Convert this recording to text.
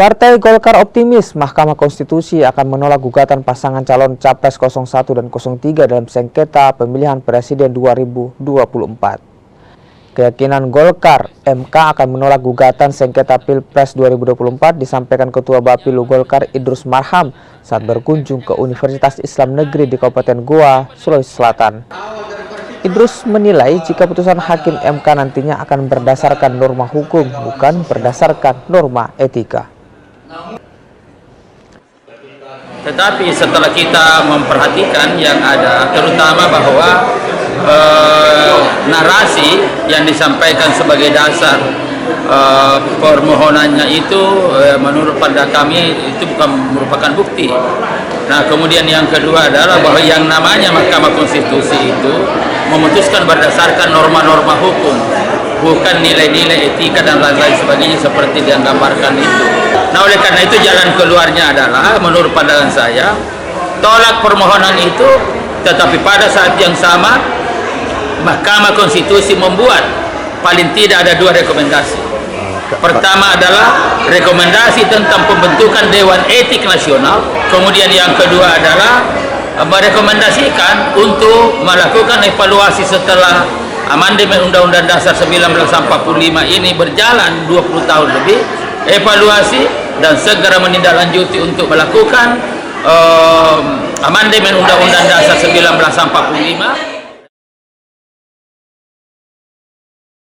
Partai Golkar optimis Mahkamah Konstitusi akan menolak gugatan pasangan calon Capres 01 dan 03 dalam sengketa pemilihan presiden 2024. Keyakinan Golkar, MK akan menolak gugatan sengketa Pilpres 2024 disampaikan Ketua Bapilu Golkar Idrus Marham saat berkunjung ke Universitas Islam Negeri di Kabupaten Goa, Sulawesi Selatan. Idrus menilai jika putusan Hakim MK nantinya akan berdasarkan norma hukum, bukan berdasarkan norma etika. Tetapi setelah kita memperhatikan yang ada, terutama bahwa narasi yang disampaikan sebagai dasar permohonannya itu menurut pada kami itu bukan merupakan bukti. Nah, kemudian yang kedua adalah bahwa yang namanya Mahkamah Konstitusi itu memutuskan berdasarkan norma-norma hukum, bukan nilai-nilai etika dan lain-lain sebagainya seperti yang gambarkan itu. Nah, oleh karena itu jalan keluarnya adalah menurut pandangan saya tolak permohonan itu, tetapi pada saat yang sama Mahkamah Konstitusi membuat paling tidak ada dua rekomendasi. Pertama adalah rekomendasi tentang pembentukan Dewan Etik Nasional, kemudian yang kedua adalah merekomendasikan untuk melakukan evaluasi setelah amandemen Undang-Undang Dasar 1945 ini berjalan 20 tahun lebih, evaluasi dan segera menindaklanjuti untuk melakukan amandemen Undang-Undang Dasar 1945.